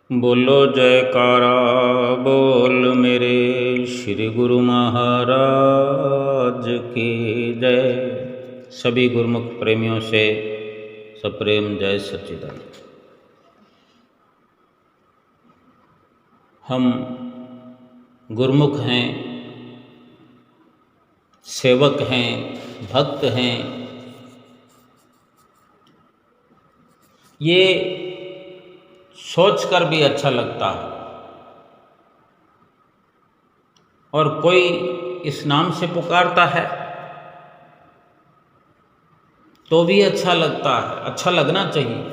बोलो जयकारा बोल मेरे श्री गुरु महाराज की जय। सभी गुरुमुख प्रेमियों से सप्रेम जय सच्चिदानंद। हम गुरुमुख हैं, सेवक हैं, भक्त हैं। ये सोचकर भी अच्छा लगता है और कोई इस नाम से पुकारता है तो भी अच्छा लगता है। अच्छा लगना चाहिए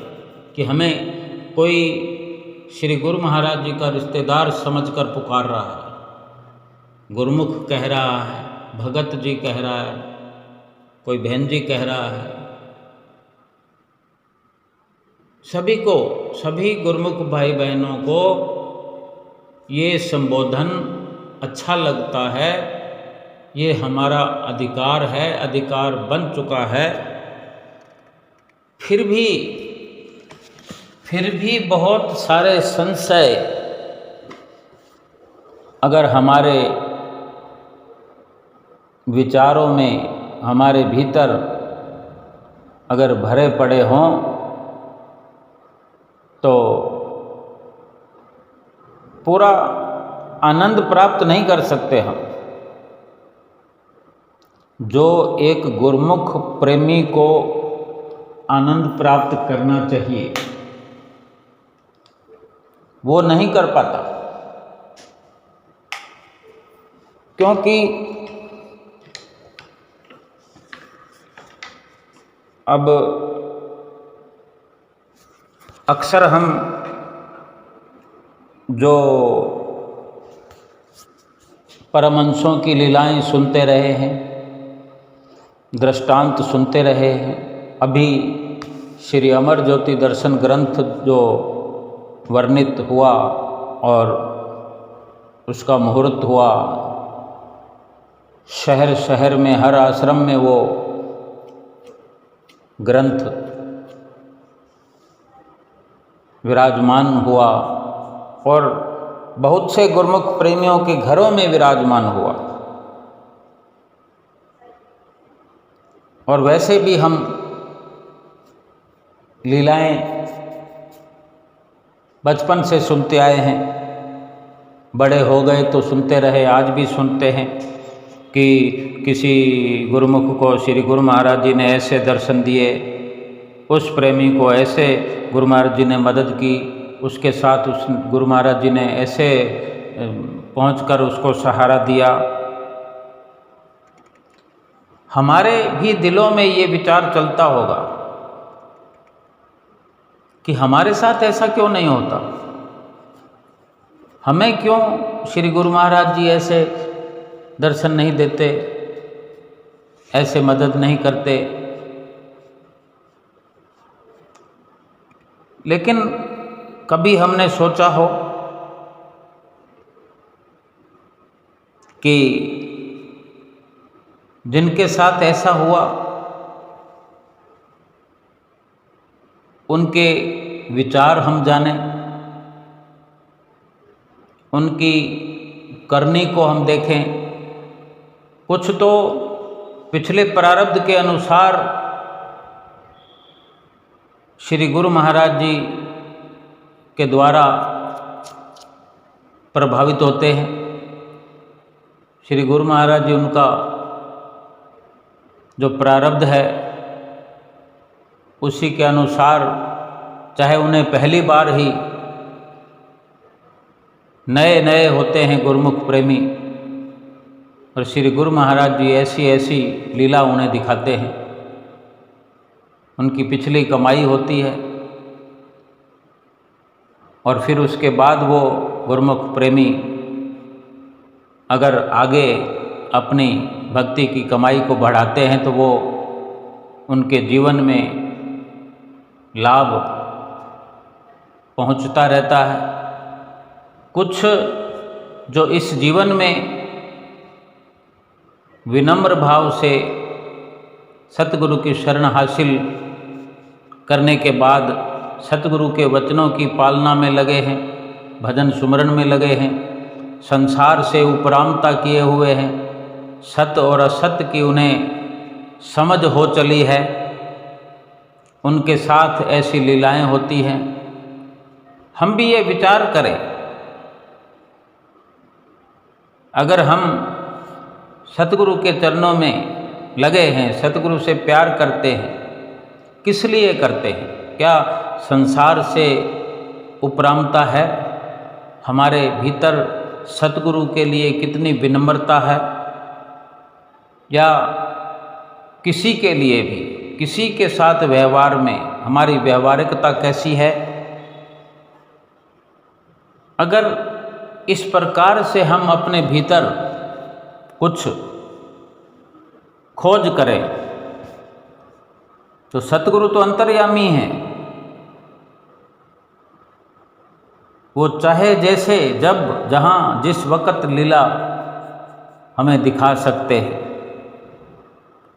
कि हमें कोई श्री गुरु महाराज जी का रिश्तेदार समझकर पुकार रहा है, गुरुमुख कह रहा है, भगत जी कह रहा है, कोई बहन जी कह रहा है। सभी को, सभी गुरुमुख भाई बहनों को ये संबोधन अच्छा लगता है। ये हमारा अधिकार है, अधिकार बन चुका है। फिर भी बहुत सारे संशय अगर हमारे विचारों में, हमारे भीतर अगर भरे पड़े हों तो पूरा आनंद प्राप्त नहीं कर सकते हम। जो एक गुरुमुख प्रेमी को आनंद प्राप्त करना चाहिए वो नहीं कर पाता, क्योंकि अब अक्सर हम जो परमहंसों की लीलाएं सुनते रहे हैं, दृष्टांत सुनते रहे हैं। अभी श्री अमर ज्योति दर्शन ग्रंथ जो वर्णित हुआ और उसका मुहूर्त हुआ, शहर शहर में, हर आश्रम में वो ग्रंथ विराजमान हुआ और बहुत से गुरुमुख प्रेमियों के घरों में विराजमान हुआ। और वैसे भी हम लीलाएं बचपन से सुनते आए हैं, बड़े हो गए तो सुनते रहे, आज भी सुनते हैं कि किसी गुरुमुख को श्री गुरु महाराज जी ने ऐसे दर्शन दिए, उस प्रेमी को ऐसे गुरु महाराज जी ने मदद की, उसके साथ उस गुरु महाराज जी ने ऐसे पहुंचकर उसको सहारा दिया। हमारे भी दिलों में ये विचार चलता होगा कि हमारे साथ ऐसा क्यों नहीं होता, हमें क्यों श्री गुरु महाराज जी ऐसे दर्शन नहीं देते, ऐसे मदद नहीं करते। लेकिन कभी हमने सोचा हो कि जिनके साथ ऐसा हुआ उनके विचार हम जानें, उनकी करनी को हम देखें। कुछ तो पिछले प्रारब्ध के अनुसार श्री गुरु महाराज जी के द्वारा प्रभावित होते हैं। श्री गुरु महाराज जी, उनका जो प्रारब्ध है उसी के अनुसार, चाहे उन्हें पहली बार ही नए नए होते हैं गुरुमुख प्रेमी, और श्री गुरु महाराज जी ऐसी ऐसी लीला उन्हें दिखाते हैं। उनकी पिछली कमाई होती है और फिर उसके बाद वो गुरुमुख प्रेमी अगर आगे अपनी भक्ति की कमाई को बढ़ाते हैं तो वो उनके जीवन में लाभ पहुंचता रहता है। कुछ जो इस जीवन में विनम्र भाव से सतगुरु की शरण हासिल करने के बाद सतगुरु के वचनों की पालना में लगे हैं, भजन सुमरन में लगे हैं, संसार से उपरामता किए हुए हैं, सत्य और असत्य की उन्हें समझ हो चली है, उनके साथ ऐसी लीलाएं होती हैं। हम भी ये विचार करें, अगर हम सतगुरु के चरणों में लगे हैं, सतगुरु से प्यार करते हैं, किस लिए करते हैं? क्या संसार से उपरामता है? हमारे भीतर सतगुरु के लिए कितनी विनम्रता है? या किसी के लिए भी, किसी के साथ व्यवहार में हमारी व्यवहारिकता कैसी है? अगर इस प्रकार से हम अपने भीतर कुछ खोज करें तो सतगुरु तो अंतर्यामी हैं, वो चाहे जैसे जब जहाँ जिस वक़्त लीला हमें दिखा सकते हैं।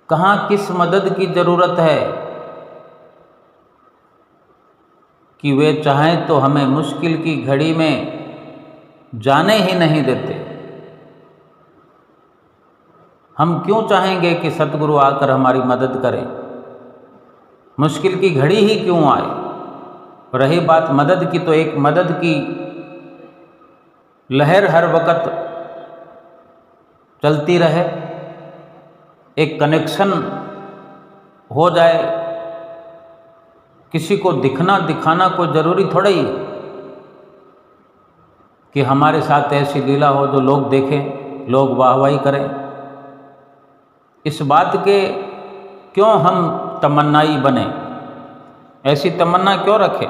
कहाँ किस मदद की ज़रूरत है कि वे चाहें तो हमें मुश्किल की घड़ी में जाने ही नहीं देते। हम क्यों चाहेंगे कि सतगुरु आकर हमारी मदद करें? मुश्किल की घड़ी ही क्यों आए? रही बात मदद की, तो एक मदद की लहर हर वक़्त चलती रहे, एक कनेक्शन हो जाए। किसी को दिखना दिखाना कोई ज़रूरी थोड़ा ही कि हमारे साथ ऐसी लीला हो जो लोग देखें, लोग वाहवाही करें। इस बात के क्यों हम तमन्नाई बने? ऐसी तमन्ना क्यों रखें?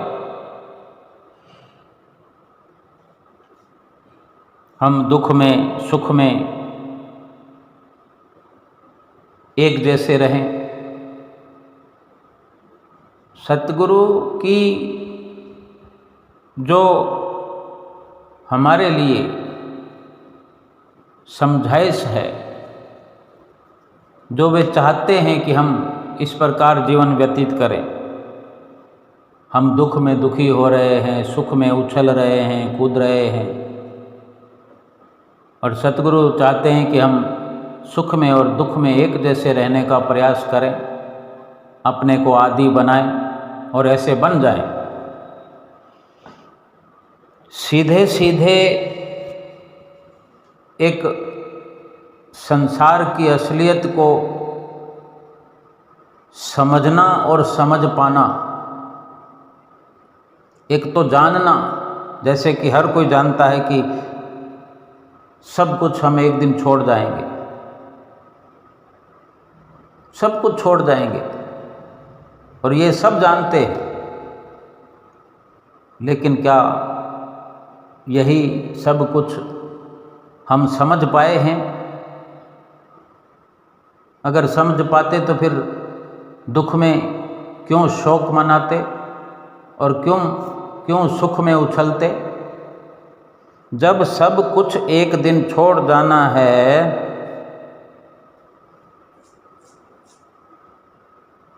हम दुख में सुख में एक जैसे रहें। सतगुरु की जो हमारे लिए समझाइश है, जो वे चाहते हैं कि हम इस प्रकार जीवन व्यतीत करें। हम दुख में दुखी हो रहे हैं, सुख में उछल रहे हैं, कूद रहे हैं, और सतगुरु चाहते हैं कि हम सुख में और दुख में एक जैसे रहने का प्रयास करें, अपने को आदी बनाएं और ऐसे बन जाएं। सीधे सीधे एक संसार की असलियत को समझना और समझ पाना, एक तो जानना, जैसे कि हर कोई जानता है कि सब कुछ हम एक दिन छोड़ जाएंगे, सब कुछ छोड़ जाएंगे, और ये सब जानते हैं। लेकिन क्या यही सब कुछ हम समझ पाए हैं? अगर समझ पाते तो फिर दुख में क्यों शोक मनाते और क्यों सुख में उछलते? जब सब कुछ एक दिन छोड़ जाना है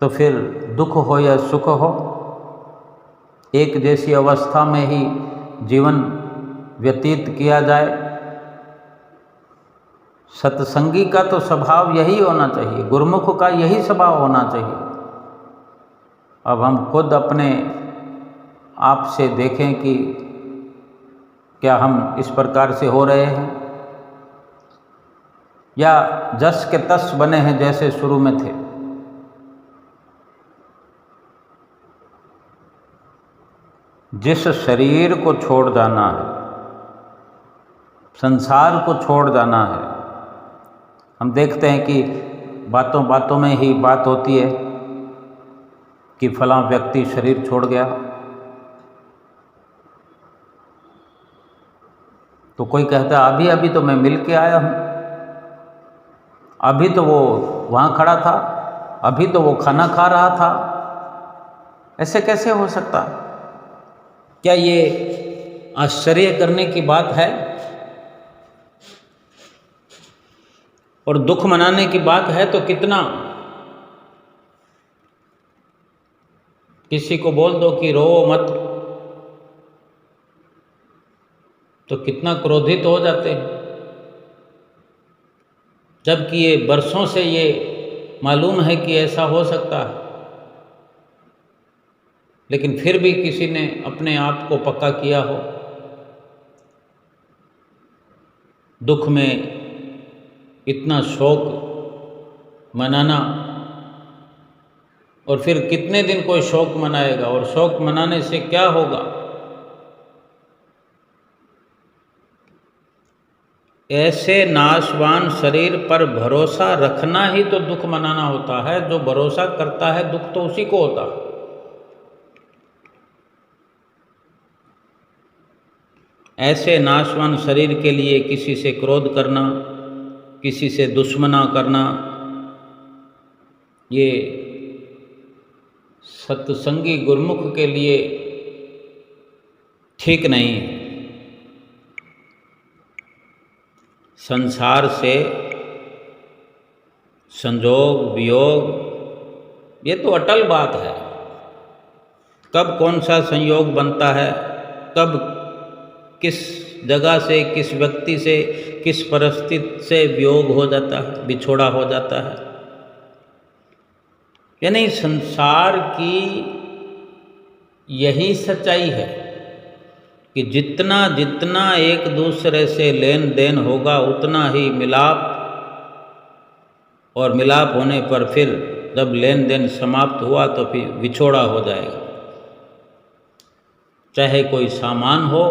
तो फिर दुख हो या सुख हो, एक जैसी अवस्था में ही जीवन व्यतीत किया जाए। सत्संगी का तो स्वभाव यही होना चाहिए, गुरुमुख का यही स्वभाव होना चाहिए। अब हम खुद अपने आप से देखें कि क्या हम इस प्रकार से हो रहे हैं, या जस के तस बने हैं जैसे शुरू में थे। जिस शरीर को छोड़ जाना है, संसार को छोड़ जाना है, हम देखते हैं कि बातों बातों में ही बात होती है कि फलां व्यक्ति शरीर छोड़ गया, तो कोई कहता है अभी अभी तो मैं मिल के आया हूँ, अभी तो वो वहाँ खड़ा था, अभी तो वो खाना खा रहा था। ऐसे कैसे हो सकता? क्या ये आश्चर्य करने की बात है और दुख मनाने की बात है? तो कितना किसी को बोल दो कि रो मत, तो कितना क्रोधित हो जाते हैं, जबकि ये बरसों से ये मालूम है कि ऐसा हो सकता है, लेकिन फिर भी किसी ने अपने आप को पक्का किया हो। दुख में इतना शोक मनाना, और फिर कितने दिन कोई शोक मनाएगा, और शोक मनाने से क्या होगा। ऐसे नाशवान शरीर पर भरोसा रखना ही तो दुख मनाना होता है। जो भरोसा करता है दुख तो उसी को होता है। ऐसे नाशवान शरीर के लिए किसी से क्रोध करना, किसी से दुश्मना करना, ये सत्संगी गुरुमुख के लिए ठीक नहीं है। संसार से संजोग वियोग ये तो अटल बात है। कब कौन सा संयोग बनता है, कब किस जगह से, किस व्यक्ति से, किस परिस्थिति से वियोग हो जाता है, बिछोड़ा हो जाता है। यानी संसार की यही सच्चाई है कि जितना जितना एक दूसरे से लेन देन होगा उतना ही मिलाप, और मिलाप होने पर फिर जब लेन देन समाप्त हुआ तो फिर विछोड़ा हो जाएगा। चाहे कोई सामान हो,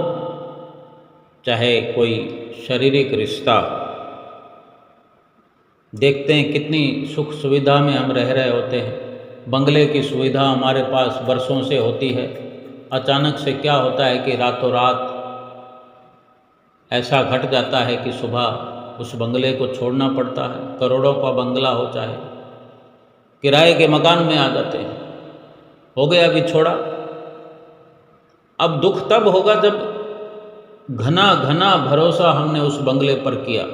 चाहे कोई शारीरिक रिश्ता। देखते हैं कितनी सुख सुविधा में हम रह रहे होते हैं। बंगले की सुविधा हमारे पास वर्षों से होती है, अचानक से क्या होता है कि रातों रात ऐसा घट जाता है कि सुबह उस बंगले को छोड़ना पड़ता है। करोड़ों का बंगला हो, चाहे किराए के मकान में आ जाते हैं, हो गया बिछोड़ा। अब दुख तब होगा जब घना घना भरोसा हमने उस बंगले पर किया।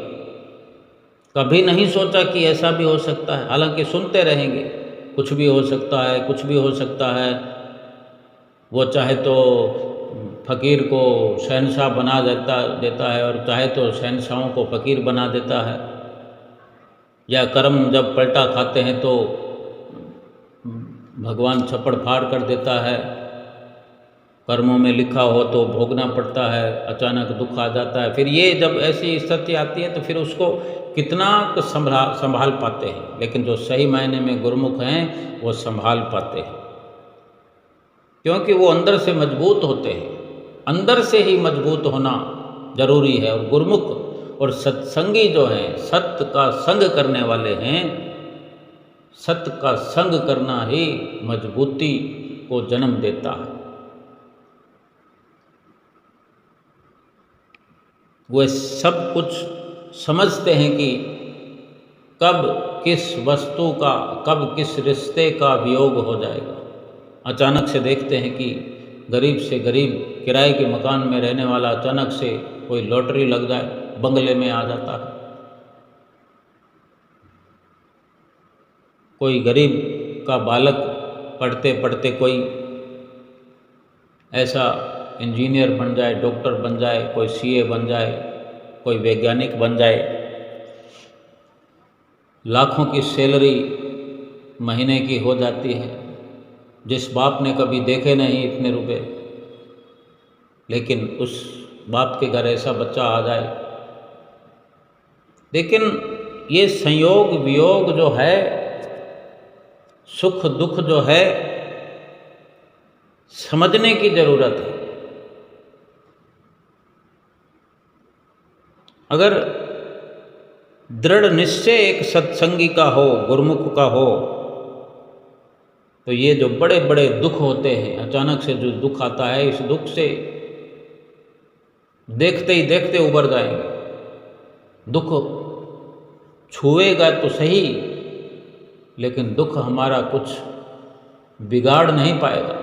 कभी नहीं सोचा कि ऐसा भी हो सकता है। हालांकि सुनते रहेंगे कुछ भी हो सकता है, कुछ भी हो सकता है। वो चाहे तो फ़कीर को शहंशाह बना देता है, और चाहे तो शहंशाहों को फ़कीर बना देता है। या कर्म जब पलटा खाते हैं तो भगवान छप्पड़ फाड़ कर देता है। कर्मों में लिखा हो तो भोगना पड़ता है, अचानक दुख आ जाता है। फिर ये जब ऐसी स्थिति आती है तो फिर उसको कितना संभाल पाते हैं। लेकिन जो सही मायने में गुरुमुख हैं वो संभाल पाते हैं, क्योंकि वो अंदर से मजबूत होते हैं। अंदर से ही मजबूत होना जरूरी है। और गुरुमुख और सत्संगी जो हैं, सत्य का संग करने वाले हैं, सत्य का संग करना ही मजबूती को जन्म देता है। वे सब कुछ समझते हैं कि कब किस वस्तु का, कब किस रिश्ते का वियोग हो जाएगा। अचानक से देखते हैं कि गरीब से गरीब किराए के मकान में रहने वाला अचानक से कोई लॉटरी लग जाए, बंगले में आ जाता है। कोई गरीब का बालक पढ़ते पढ़ते कोई ऐसा इंजीनियर बन जाए, डॉक्टर बन जाए, कोई सीए बन जाए, कोई वैज्ञानिक बन जाए। लाखों की सैलरी महीने की हो जाती है। जिस बाप ने कभी देखे नहीं इतने रुपए, लेकिन उस बाप के घर ऐसा बच्चा आ जाए। लेकिन ये संयोग वियोग जो है, सुख दुख जो है, समझने की जरूरत है। अगर दृढ़ निश्चय एक सत्संगी का हो, गुरुमुख का हो, तो ये जो बड़े बड़े दुख होते हैं, अचानक से जो दुख आता है, इस दुख से देखते ही देखते उबर जाएंगे। दुख छुएगा तो सही, लेकिन दुख हमारा कुछ बिगाड़ नहीं पाएगा।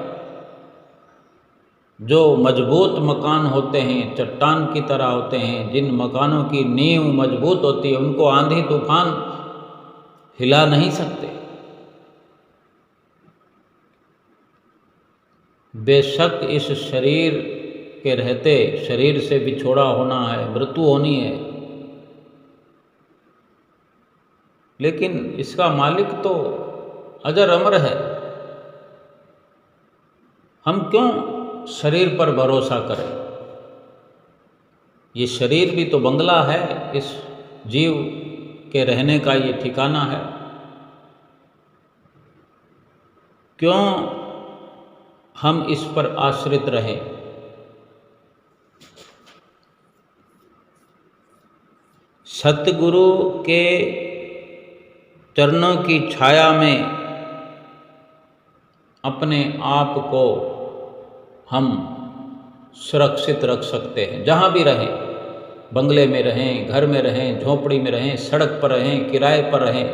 जो मजबूत मकान होते हैं, चट्टान की तरह होते हैं, जिन मकानों की नींव मजबूत होती है, उनको आंधी तूफान हिला नहीं सकते। बेशक इस शरीर के रहते शरीर से बिछोड़ा होना है, मृत्यु होनी है, लेकिन इसका मालिक तो अजर अमर है। हम क्यों शरीर पर भरोसा करें? ये शरीर भी तो बंगला है, इस जीव के रहने का ये ठिकाना है। क्यों हम इस पर आश्रित रहें? सतगुरु के चरणों की छाया में अपने आप को हम सुरक्षित रख सकते हैं। जहाँ भी रहें, बंगले में रहें, घर में रहें, झोपड़ी में रहें, सड़क पर रहें, किराए पर रहें,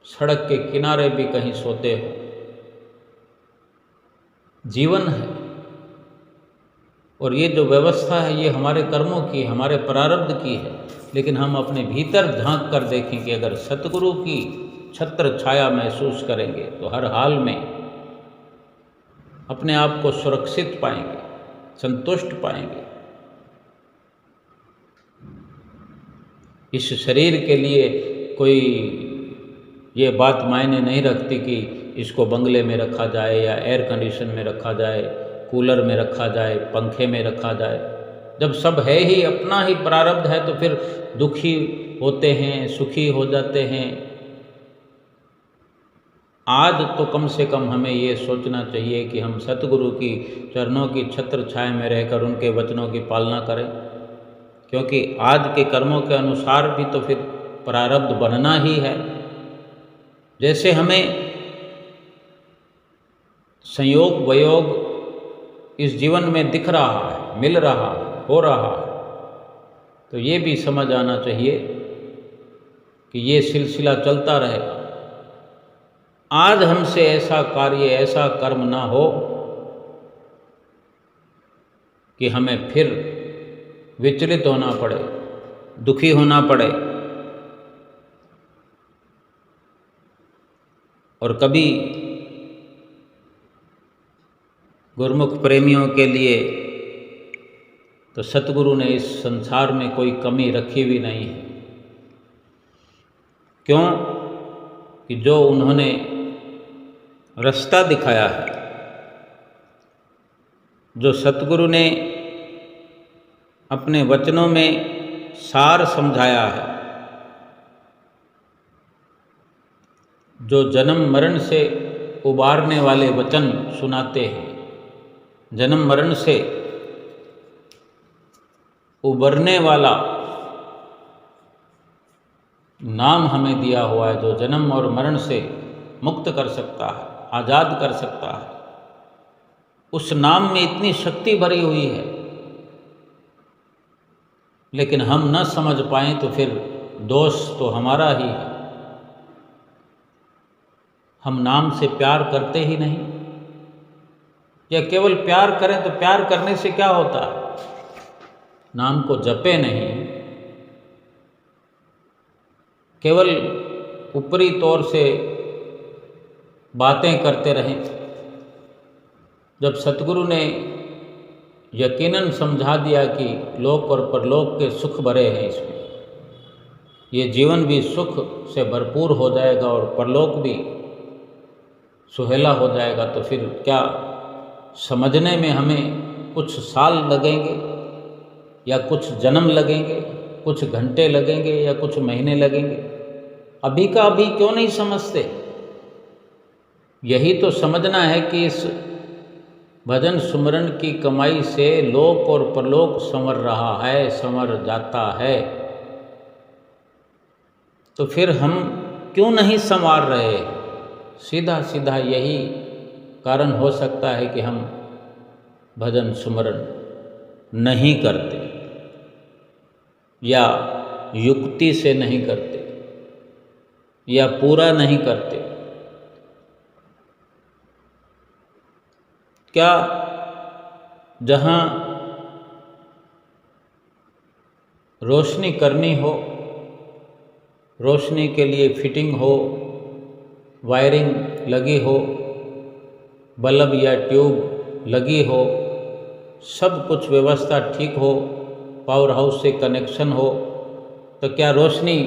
सड़क के किनारे भी कहीं सोते हो, जीवन है। और ये जो व्यवस्था है ये हमारे कर्मों की, हमारे प्रारब्ध की है। लेकिन हम अपने भीतर झांक कर देखें कि अगर सतगुरु की छत्र छाया महसूस करेंगे तो हर हाल में अपने आप को सुरक्षित पाएंगे, संतुष्ट पाएंगे। इस शरीर के लिए कोई ये बात मायने नहीं रखती कि इसको बंगले में रखा जाए या एयर कंडीशन में रखा जाए, कूलर में रखा जाए, पंखे में रखा जाए। जब सब है ही, अपना ही प्रारब्ध है, तो फिर दुखी होते हैं, सुखी हो जाते हैं। आज तो कम से कम हमें ये सोचना चाहिए कि हम सतगुरु की चरणों की छत्र छाया में रहकर उनके वचनों की पालना करें, क्योंकि आज के कर्मों के अनुसार भी तो फिर प्रारब्ध बनना ही है। जैसे हमें संयोग वयोग इस जीवन में दिख रहा है, मिल रहा है, हो रहा है, तो ये भी समझ आना चाहिए कि ये सिलसिला चलता रहेगा। आज हमसे ऐसा कार्य, ऐसा कर्म ना हो कि हमें फिर विचलित होना पड़े, दुखी होना पड़े। और कभी गुरुमुख प्रेमियों के लिए तो सतगुरु ने इस संसार में कोई कमी रखी भी नहीं है। क्यों? कि जो उन्होंने रास्ता दिखाया है, जो सतगुरु ने अपने वचनों में सार समझाया है, जो जन्म मरण से उबारने वाले वचन सुनाते हैं, जन्म मरण से उबरने वाला नाम हमें दिया हुआ है, जो जन्म और मरण से मुक्त कर सकता है, आज़ाद कर सकता है। उस नाम में इतनी शक्ति भरी हुई है, लेकिन हम न समझ पाएं तो फिर दोष तो हमारा ही है। हम नाम से प्यार करते ही नहीं, या केवल प्यार करें तो प्यार करने से क्या होता है? नाम को जपे नहीं, केवल ऊपरी तौर से बातें करते रहें। जब सतगुरु ने यकीनन समझा दिया कि लोक और परलोक के सुख भरे हैं इसमें, ये जीवन भी सुख से भरपूर हो जाएगा और परलोक भी सुहेला हो जाएगा, तो फिर क्या समझने में हमें कुछ साल लगेंगे या कुछ जन्म लगेंगे, कुछ घंटे लगेंगे या कुछ महीने लगेंगे? अभी का अभी क्यों नहीं समझते? यही तो समझना है कि इस भजन सुमरन की कमाई से लोक और परलोक संवर रहा है, संवर जाता है। तो फिर हम क्यों नहीं संवार रहे? सीधा सीधा यही कारण हो सकता है कि हम भजन सुमरन नहीं करते, या युक्ति से नहीं करते, या पूरा नहीं करते। क्या जहाँ रोशनी करनी हो, रोशनी के लिए फिटिंग हो, वायरिंग लगी हो, बल्ब या ट्यूब लगी हो, सब कुछ व्यवस्था ठीक हो, पावर हाउस से कनेक्शन हो, तो क्या रोशनी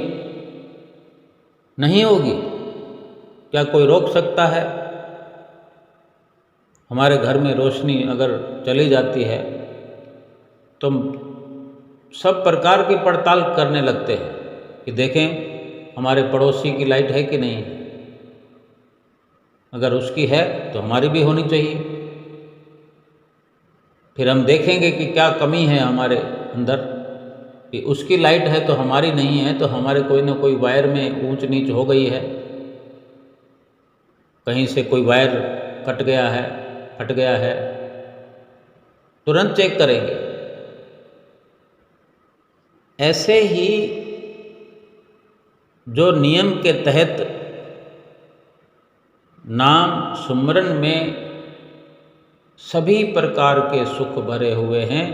नहीं होगी? क्या कोई रोक सकता है? हमारे घर में रोशनी अगर चली जाती है तो सब प्रकार की पड़ताल करने लगते हैं कि देखें हमारे पड़ोसी की लाइट है कि नहीं। अगर उसकी है तो हमारी भी होनी चाहिए। फिर हम देखेंगे कि क्या कमी है हमारे अंदर, कि उसकी लाइट है तो हमारी नहीं है, तो हमारे कोई ना कोई वायर में ऊंच नीच हो गई है, कहीं से कोई वायर कट गया है, फट गया है, तुरंत चेक करेंगे। ऐसे ही जो नियम के तहत नाम सुमरन में सभी प्रकार के सुख भरे हुए हैं,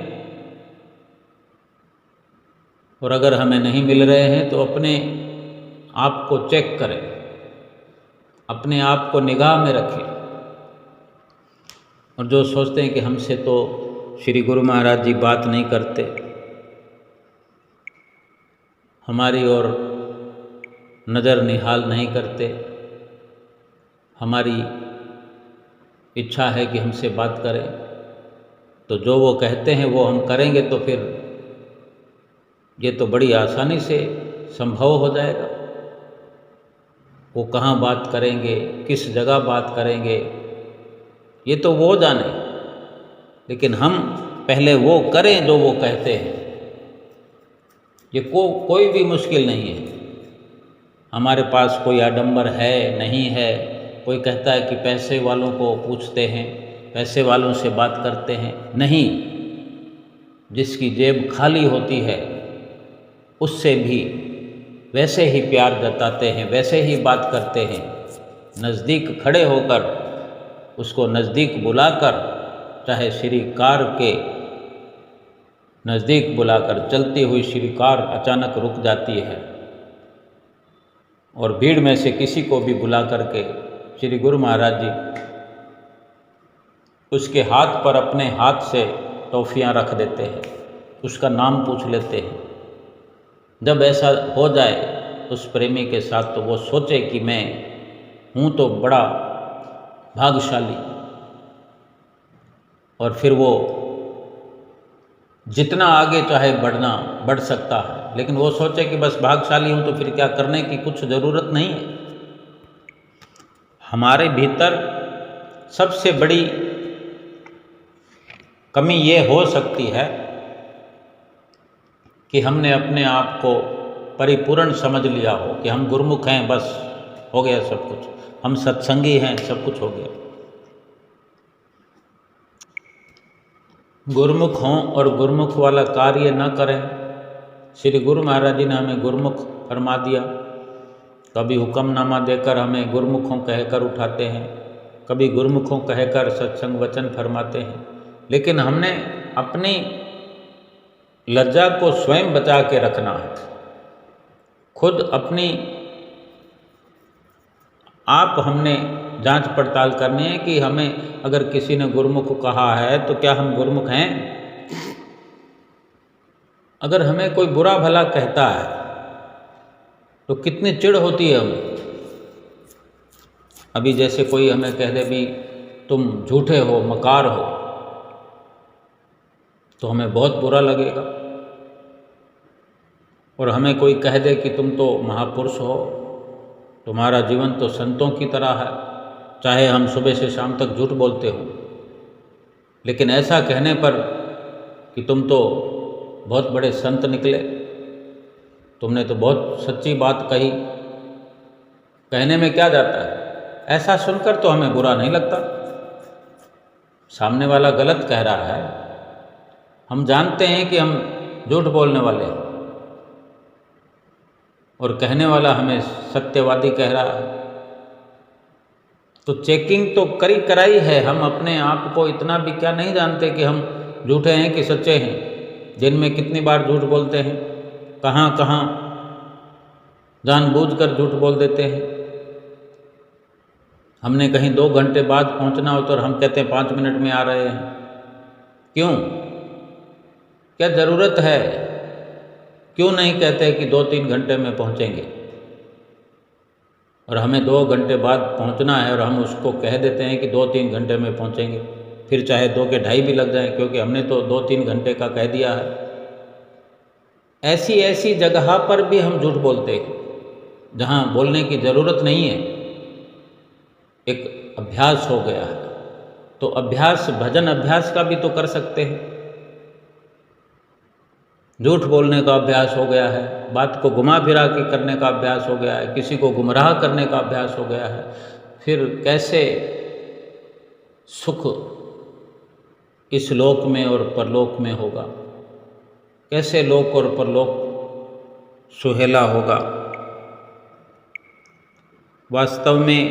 और अगर हमें नहीं मिल रहे हैं तो अपने आप को चेक करें, अपने आप को निगाह में रखें। और जो सोचते हैं कि हमसे तो श्री गुरु महाराज जी बात नहीं करते, हमारी ओर नज़र निहाल नहीं करते, हमारी इच्छा है कि हमसे बात करें, तो जो वो कहते हैं वो हम करेंगे तो फिर ये तो बड़ी आसानी से संभव हो जाएगा। वो कहाँ बात करेंगे, किस जगह बात करेंगे, ये तो वो जाने, लेकिन हम पहले वो करें जो वो कहते हैं। ये कोई भी मुश्किल नहीं है। हमारे पास कोई आडंबर है नहीं है। कोई कहता है कि पैसे वालों को पूछते हैं, पैसे वालों से बात करते हैं, नहीं। जिसकी जेब खाली होती है उससे भी वैसे ही प्यार जताते हैं, वैसे ही बात करते हैं। नज़दीक खड़े होकर, उसको नज़दीक बुलाकर, चाहे श्री कार के नज़दीक बुलाकर, चलती हुई श्री कार अचानक रुक जाती है और भीड़ में से किसी को भी बुला करके श्री गुरु महाराज जी उसके हाथ पर अपने हाथ से टॉफ़ियाँ रख देते हैं, उसका नाम पूछ लेते हैं। जब ऐसा हो जाए उस प्रेमी के साथ, तो वो सोचे कि मैं हूँ तो बड़ा भाग्यशाली, और फिर वो जितना आगे चाहे बढ़ सकता है, लेकिन वो सोचे कि बस भाग्यशाली हूँ तो फिर क्या करने की कुछ ज़रूरत नहीं है। हमारे भीतर सबसे बड़ी कमी ये हो सकती है कि हमने अपने आप को परिपूर्ण समझ लिया हो कि हम गुरुमुख हैं, बस हो गया सब कुछ, हम सत्संगी हैं, सब कुछ हो गया। गुरुमुख हों और गुरुमुख वाला कार्य न करें। श्री गुरु महाराज जी ने हमें गुरुमुख फरमा दिया। कभी हुक्मनामा देकर हमें गुरुमुखों कहकर उठाते हैं, कभी गुरुमुखों कहकर सत्संग वचन फरमाते हैं, लेकिन हमने अपनी लज्जा को स्वयं बचा के रखना है। खुद अपनी आप हमने जांच पड़ताल करनी है कि हमें अगर किसी ने गुरुमुख कहा है तो क्या हम गुरुमुख हैं। अगर हमें कोई बुरा भला कहता है तो कितनी चिढ़ होती है हमें। अभी जैसे कोई हमें कह दे भी तुम झूठे हो, मकार हो, तो हमें बहुत बुरा लगेगा। और हमें कोई कह दे कि तुम तो महापुरुष हो, तुम्हारा जीवन तो संतों की तरह है, चाहे हम सुबह से शाम तक झूठ बोलते हो, लेकिन ऐसा कहने पर कि तुम तो बहुत बड़े संत निकले, तुमने तो बहुत सच्ची बात कही, कहने में क्या जाता है। ऐसा सुनकर तो हमें बुरा नहीं लगता। सामने वाला गलत कह रहा है, हम जानते हैं कि हम झूठ बोलने वाले हैं, और कहने वाला हमें सत्यवादी कह रहा है, तो चेकिंग तो कराई है। हम अपने आप को इतना भी क्या नहीं जानते कि हम झूठे हैं कि सच्चे हैं। दिन में कितनी बार झूठ बोलते हैं, कहाँ कहाँ जानबूझकर झूठ बोल देते हैं। हमने कहीं 2 घंटे बाद पहुंचना हो तो हम कहते हैं 5 मिनट में आ रहे हैं। क्यों? क्या ज़रूरत है? क्यों नहीं कहते कि 2-3 घंटे में पहुँचेंगे और हमें 2 घंटे बाद पहुँचना है और हम उसको कह देते हैं कि 2-3 घंटे में पहुँचेंगे, फिर चाहे 2 के ढाई भी लग जाएं, क्योंकि हमने तो 2-3 घंटे का कह दिया है। ऐसी ऐसी जगह पर भी हम झूठ बोलते हैं जहाँ बोलने की ज़रूरत नहीं है, एक अभ्यास हो गया है। तो अभ्यास, भजन अभ्यास का भी तो कर सकते हैं। झूठ बोलने का अभ्यास हो गया है, बात को घुमा फिरा के करने का अभ्यास हो गया है, किसी को गुमराह करने का अभ्यास हो गया है, फिर कैसे सुख इस लोक में और परलोक में होगा? कैसे लोक और परलोक सुहेला होगा? वास्तव में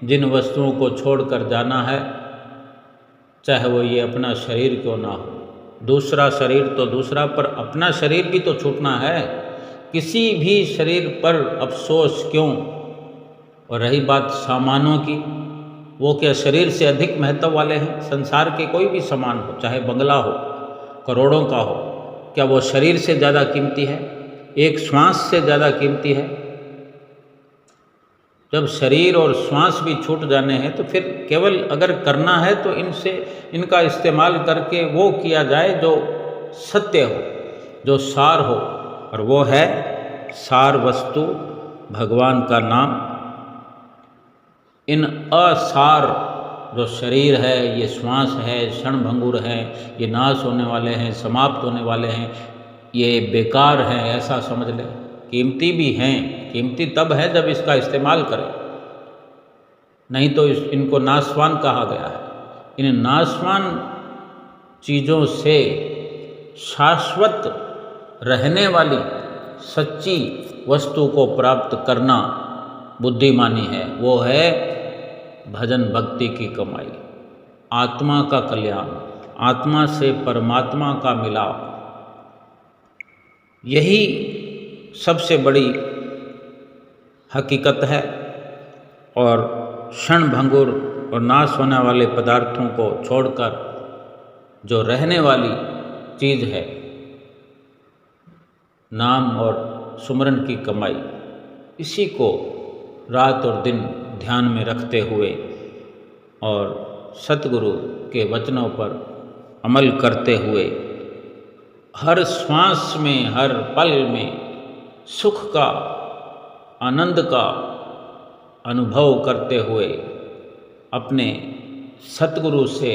जिन वस्तुओं को छोड़कर जाना है, चाहे वो ये अपना शरीर क्यों ना हो, दूसरा शरीर तो दूसरा, पर अपना शरीर भी तो छूटना है। किसी भी शरीर पर अफसोस क्यों? और रही बात सामानों की, वो क्या शरीर से अधिक महत्व वाले हैं? संसार के कोई भी सामान हो, चाहे बंगला हो, करोड़ों का हो, क्या वो शरीर से ज़्यादा कीमती है? एक श्वास से ज़्यादा कीमती है? जब शरीर और श्वास भी छूट जाने हैं तो फिर केवल अगर करना है तो इनका इस्तेमाल करके वो किया जाए जो सत्य हो, जो सार हो, और वो है सार वस्तु भगवान का नाम। इन असार जो शरीर है, ये श्वास है, क्षणभंगुर है, ये नाश होने वाले हैं, समाप्त होने वाले हैं, ये बेकार हैं, ऐसा समझ लें। कीमती भी हैं, कीमती तब है जब इसका इस्तेमाल करें, नहीं तो इनको नाशवान कहा गया है। इन नाशवान चीज़ों से शाश्वत रहने वाली सच्ची वस्तु को प्राप्त करना बुद्धिमानी है। वो है भजन भक्ति की कमाई, आत्मा का कल्याण, आत्मा से परमात्मा का मिलाप। यही सबसे बड़ी हकीकत है। और क्षणभंगुर और नाश होने वाले पदार्थों को छोड़कर जो रहने वाली चीज़ है, नाम और सुमरन की कमाई, इसी को रात और दिन ध्यान में रखते हुए और सतगुरु के वचनों पर अमल करते हुए हर श्वास में, हर पल में सुख का, आनंद का अनुभव करते हुए अपने सतगुरु से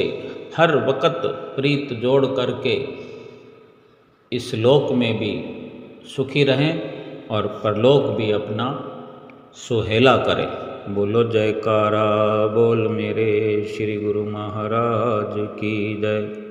हर वक़्त प्रीत जोड़ करके इस लोक में भी सुखी रहें और परलोक भी अपना सुहेला करें। बोलो जयकारा बोल मेरे श्री गुरु महाराज की जय।